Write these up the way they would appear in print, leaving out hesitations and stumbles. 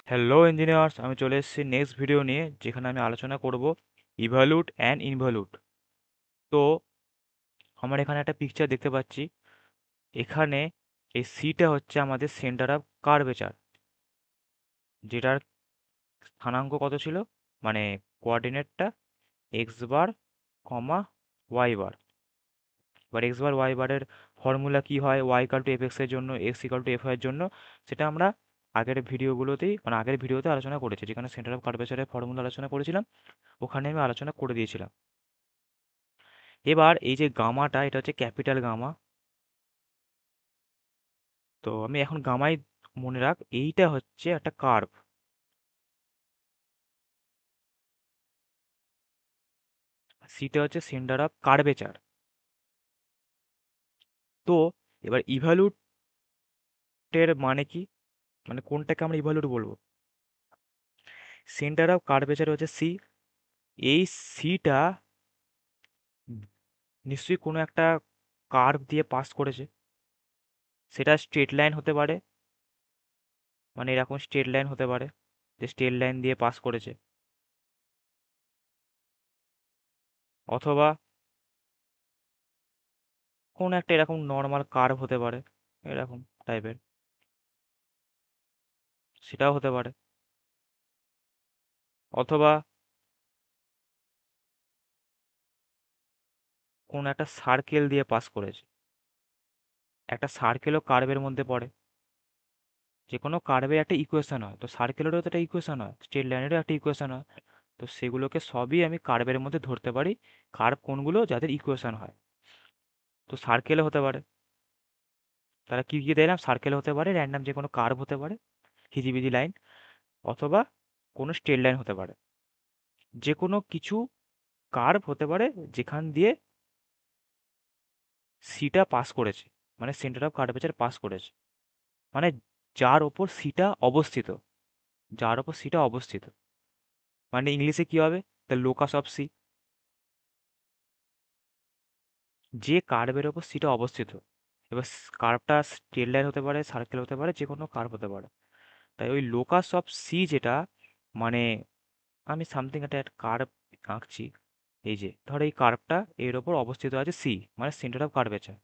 Hello engineers, আমি চলে এসেছি নেক্সট ভিডিও নিয়ে, যেখানে আমি আলোচনা করব ইভ্যালুট অ্যান্ড ইনভ্যালুট। তো আমার এখানে একটা পিকচার দেখতে পাচ্ছি। এখানে এই সিটা হচ্ছে আমাদের সেন্টার অফ কার্ভেচার, যেটার স্থানাঙ্ক কত ছিল, মানে কোঅর্ডিনেটটা এক্স বার কমা ওয়াই বার। এবার এক্স বার ওয়াই বারের ফর্মুলা কি হয়, Y equal to F X এর জন্য, X equal to F Y এর জন্য, সেটা আমরা আগের ভিডিওগুলোতেই, মানে আগের ভিডিওতে আলোচনা করেছি, যেখানে সেন্টার অফ কার্ভেচারের ফর্মুলা আলোচনা করেছিলাম। ওখানে আমি আলোচনা করে দিয়েছিলাম। এবার এই যে গামাটা, এটা হচ্ছে ক্যাপিটাল গামা। তো আমি এখন গামাই মনে রাখ, এইটা হচ্ছে একটা কার্ভ। সিটা হচ্ছে সেন্টার অফ কার্ভেচার। তো এবার ইভ্যালুটের মানে কি, মানে কোনটাকে আমরা ইভ্যালুট বলবো? সেন্টার অফ কার্ভেচার হচ্ছে সি। এই সিটা নিশ্চয়ই কোনো একটা কার্ভ দিয়ে পাস করেছে। সেটা স্ট্রেট লাইন হতে পারে, মানে এরকম স্ট্রেট লাইন হতে পারে, যে স্ট্রেট লাইন দিয়ে পাস করেছে। অথবা কোন একটা এরকম নর্মাল কার্ভ হতে পারে, এরকম টাইপের, সেটাও হতে পারে। অথবা কোন একটা সার্কেল দিয়ে পাস করেছে। একটা সার্কেলও কার্ভের মধ্যে পড়ে। যে কোনো কার্ভের একটা ইকুয়েশন হয়, তো সার্কেলেরও তো একটা ইকুয়েশন হয়, স্ট্রেট লাইনেরও একটা ইকুয়েশন হয়। তো সেগুলোকে সবই আমি কার্ভের মধ্যে ধরতে পারি। কার্ভ কোনগুলো যাদের ইকুয়েশন হয়। তো সার্কেলও হতে পারে। তারা কি কি দিলাম, সার্কেল হতে পারে, র্যান্ডম যে কোনো কার্ভ হতে পারে, হিজিবিজি লাইন, অথবা কোনো স্ট্রেট লাইন হতে পারে। যে কোনো কিছু কার্ভ হতে পারে যেখান দিয়ে সিটা পাস করেছে, মানে সেন্টার অফ কার্ভেচার পাস করেছে, মানে যার ওপর সিটা অবস্থিত, যার ওপর সিটা অবস্থিত। মানে ইংলিশে কি হবে, দ্য লোকাস অফ সি। যে কার্ভের ওপর সিটা অবস্থিত। এবার কার্ভটা স্ট্রেট লাইন হতে পারে, সার্কেল হতে পারে, যে কোনো কার্ভ হতে পারে। তাই ওই লোকাস অফ সি যেটা, মানে আমি সামথিং একটা কার্ভ আঁকছি। এই যে ধর এই কার্ভটা এর ওপর অবস্থিত আছে সি, মানে সেন্টার অফ কার্ভেচার।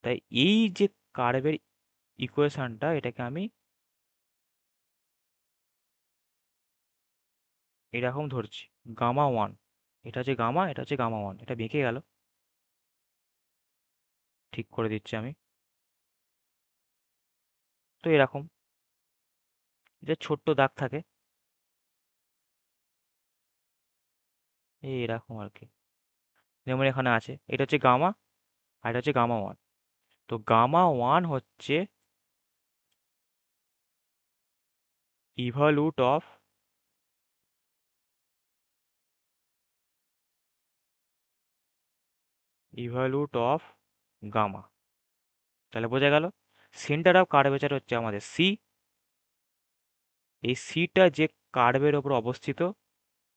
তাই এই যে কার্ভের ইকুয়েশনটা, এটাকে আমি এরকম ধরছি, গামা ওয়ান। এটা হচ্ছে গামা, এটা হচ্ছে গামা ওয়ান। এটা বেঁকে গেল, ঠিক করে দিচ্ছি আমি। তো এরকম যে ছোট্ট দাগ থাকে, এই এরকম আর কি। যেমন এখানে আছে, এটা হচ্ছে গামা, আর এটা হচ্ছে গামা ওয়ান। তো গামা ওয়ান হচ্ছে ইভলিউট অফ, ইভলিউট অফ গামা। তাহলে বোঝা গেল, সেন্টার অফ কার্ভেচার হচ্ছে আমাদের সি। এই সিটা যে কার্ভের ওপর অবস্থিত,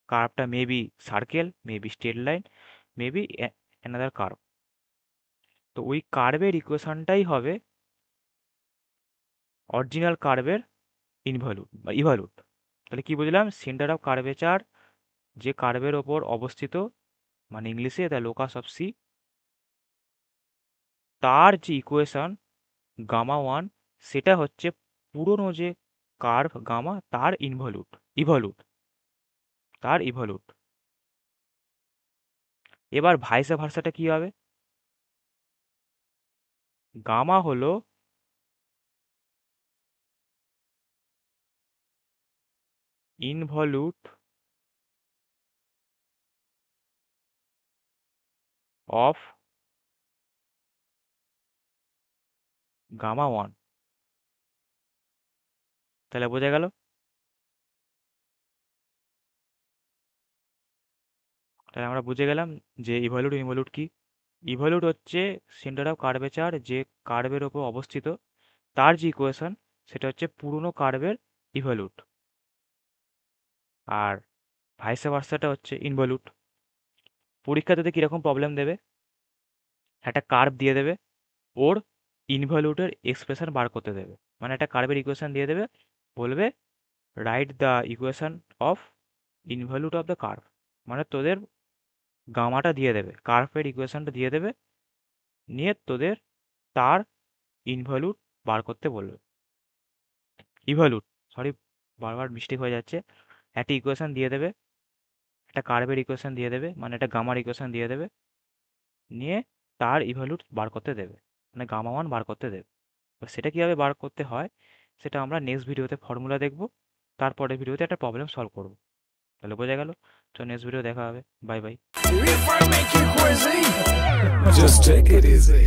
কার্ভটা maybe circle, maybe straight line, maybe another curve. তো ওই কার্ভের ইকুয়েশনটাই হবে অরিজিনাল কার্ভের ইনভলিউট বা ইভলিউট। তাহলে কি বুঝলাম, সেন্টার অফ কার্ভেচার যে কার্ভের ওপর অবস্থিত, মানে ইংলিশে দ্য লোকাস অফ সি, তার যে ইকুয়েশন গামা ওয়ান, সেটা হচ্ছে পুরনো যে কার্ভ গামা, তার ইনভলিউট, ইভলিউট, তার ইভলিউট। এবার ভাইসা ভার্সাটা কি হবে, গামা হলো ইনভলিউট অফ গামা ওয়ান। তাহলে বোঝা গেল, তাহলে আমরা বুঝে গেলাম যে ইভলিউট ইনভলিউট কি। ইভলিউট হচ্ছে সেন্টার অফ কার্ভেচার যে কার্ভের ওপর অবস্থিত, তার যে ইকুয়েশন, সেটা হচ্ছে পুরনো কার্ভের ইভলিউট। আর ভাইসা ভার্সাটা হচ্ছে ইনভলিউট। পরীক্ষাতে কিরকম প্রবলেম দেবে, একটা কার্ভ দিয়ে দেবে, ওর ইনভলিউটের এক্সপ্রেশন বার করতে দেবে, মানে একটা কার্ভের ইকুয়েশন দিয়ে দেবে, বলবে write the equation of involute of the curve, মানে তোদের গামাটা দিয়ে দেবে, কার্ভের ইকুয়েশনটা দিয়ে দেবে, নিয়ে তোদের তার ইনভ্যালুট বার করতে বলবে। ইভ্যালুট, সরি বারবার মিস্টেক হয়ে যাচ্ছে। একটা ইকুয়েশন দিয়ে দেবে, একটা কার্ভের ইকুয়েশন দিয়ে দেবে, মানে একটা গামার ইকুয়েশন দিয়ে দেবে, নিয়ে তার ইভ্যালুট বার করতে দেবে, মানে গামা মান বার করতে দেবে। তো সেটা কীভাবে বার করতে হয় সেটা আমরা নেক্সট ভিডিওতে ফর্মুলা দেখব, তারপরের ভিডিওতে একটা প্রবলেম সলভ করব। তাহলে বোঝা গেল। তো নেক্সট ভিডিও দেখা হবে। Bye bye. Just take it easy.